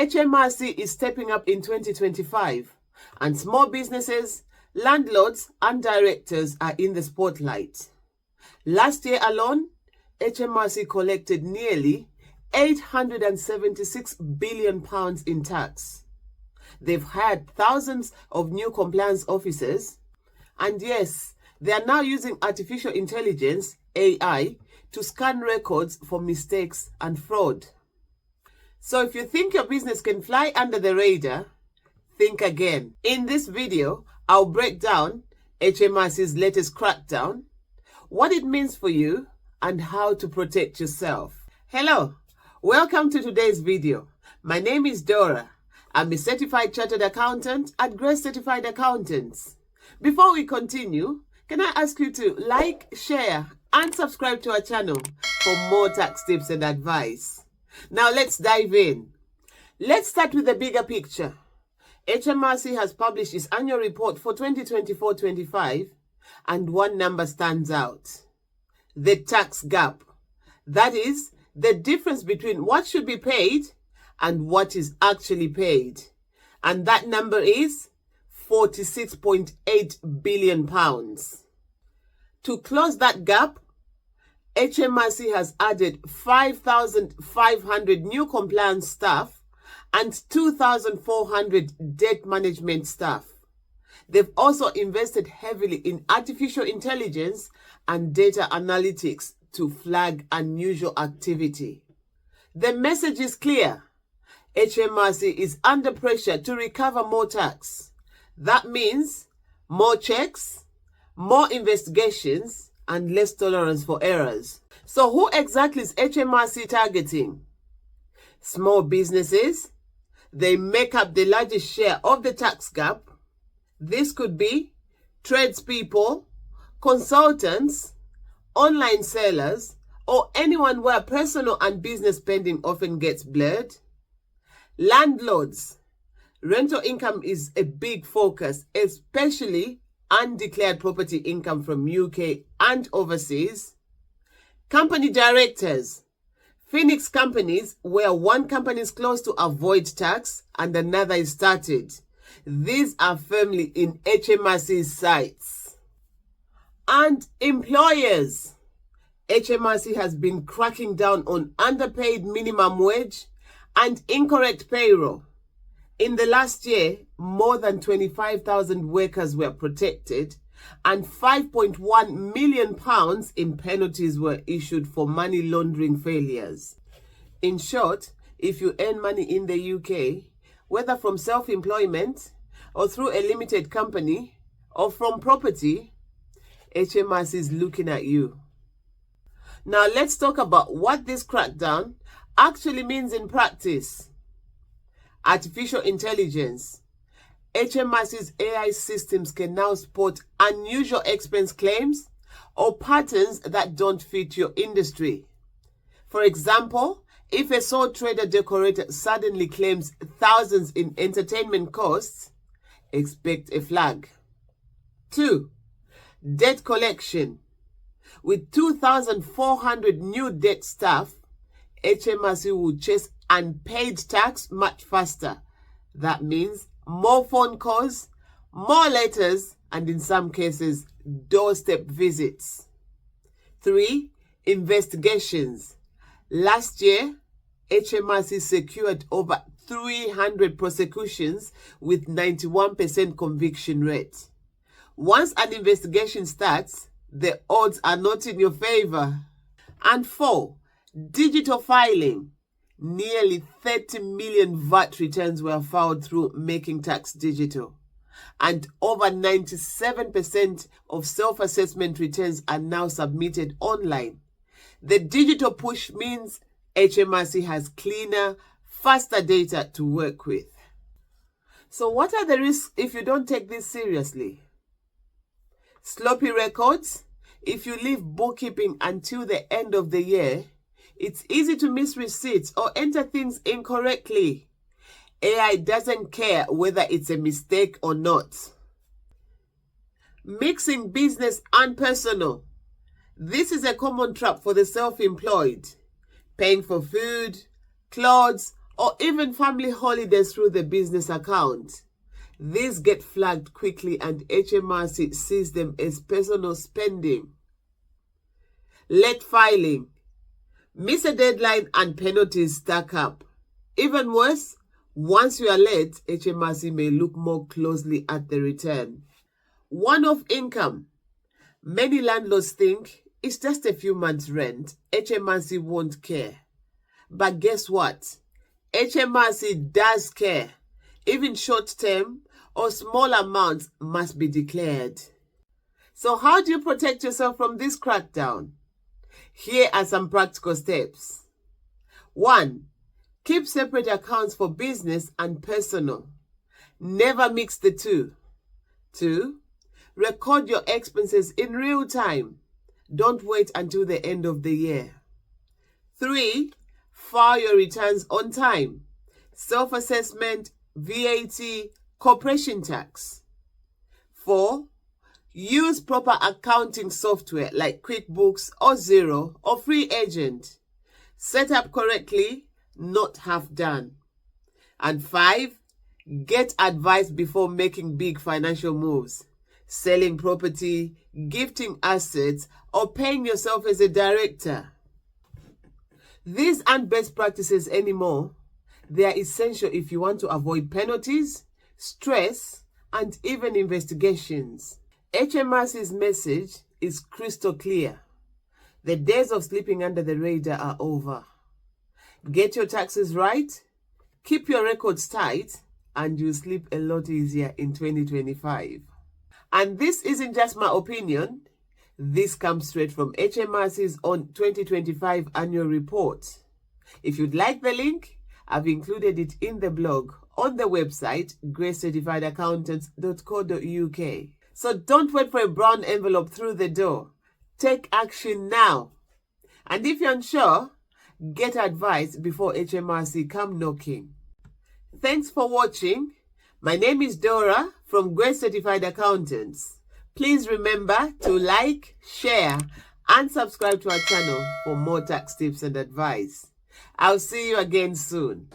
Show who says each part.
Speaker 1: HMRC is stepping up in 2025, and small businesses, landlords, and directors are in the spotlight. Last year alone, HMRC collected nearly £876 billion in tax. They've hired thousands of new compliance officers, and yes, they are now using artificial intelligence, AI, to scan records for mistakes and fraud. So if you think your business can fly under the radar, think again. In this video, I'll break down HMRC's latest crackdown, what it means for you, and how to protect yourself. Hello, welcome to today's video. My name is Dora. I'm a certified chartered accountant at Grace Certified Accountants. Before we continue, can I ask you to like, share, and subscribe to our channel for more tax tips and advice. Now let's dive in. Let's start with the bigger picture. HMRC has published its annual report for 2024-25, and one number stands out: the tax gap. That is, the difference between what should be paid and what is actually paid. And that number is £46.8 billion. To close that gap, HMRC has added 5,500 new compliance staff and 2,400 debt management staff. They've also invested heavily in artificial intelligence and data analytics to flag unusual activity. The message is clear. HMRC is under pressure to recover more tax. That means more checks, more investigations, and less tolerance for errors. So who exactly is HMRC targeting? Small businesses. They make up the largest share of the tax gap. This could be tradespeople, consultants, online sellers, or anyone where personal and business spending often gets blurred. Landlords. Rental income is a big focus, especially undeclared property income from UK and overseas. Company directors. Phoenix companies, where one company is close to avoid tax and another is started. These are firmly in HMRC's sights. And employers. HMRC has been cracking down on underpaid minimum wage and incorrect payroll. In the last year, more than 25,000 workers were protected and £5.1 million in penalties were issued for money laundering failures. In short, if you earn money in the UK, whether from self-employment or through a limited company or from property, HMRC is looking at you. Now let's talk about what this crackdown actually means in practice. Artificial intelligence. HMRC's AI systems can now spot unusual expense claims or patterns that don't fit your industry. For example, if a sole trader decorator suddenly claims thousands in entertainment costs, expect a flag. 2. Debt collection. With 2,400 new debt staff, HMRC will chase unpaid tax much faster. That means more phone calls, more letters, and in some cases, doorstep visits. 3. Investigations. Last year, HMRC secured over 300 prosecutions with 91% conviction rate. Once an investigation starts, the odds are not in your favor. And 4. Digital filing. Nearly 30 million VAT returns were filed through Making Tax Digital. And over 97% of self-assessment returns are now submitted online. The digital push means HMRC has cleaner, faster data to work with. So what are the risks if you don't take this seriously? Sloppy records. If you leave bookkeeping until the end of the year, it's easy to miss receipts or enter things incorrectly. AI doesn't care whether it's a mistake or not. Mixing business and personal. This is a common trap for the self-employed. Paying for food, clothes, or even family holidays through the business account. These get flagged quickly and HMRC sees them as personal spending. Late filing. Miss a deadline and penalties stack up. Even worse, once you are late, HMRC may look more closely at the return. One-off income. Many landlords think it's just a few months' rent. HMRC won't care. But guess what? HMRC does care. Even short-term or small amounts must be declared. So how do you protect yourself from this crackdown? Here are some practical steps. 1. Keep separate accounts for business and personal. Never mix the two. 2. Record your expenses in real time. Don't wait until the end of the year. 3. File your returns on time. Self-assessment, VAT, corporation tax. 4. Use proper accounting software like QuickBooks or Xero or Free Agent. Set up correctly, not half done. And 5. Get advice before making big financial moves. Selling property, gifting assets, or paying yourself as a director. These aren't best practices anymore. They are essential if you want to avoid penalties, stress, and even investigations. HMRC's message is crystal clear. The days of sleeping under the radar are over. Get your taxes right, keep your records tight, and you'll sleep a lot easier in 2025. And this isn't just my opinion. This comes straight from HMRC's own 2025 annual report. If you'd like the link, I've included it in the blog on the website gracecertifiedaccountants.co.uk. So don't wait for a brown envelope through the door. Take action now. And if you're unsure, get advice before HMRC come knocking. Thanks for watching. My name is Dora from Grace Certified Accountants. Please remember to like, share, and subscribe to our channel for more tax tips and advice. I'll see you again soon.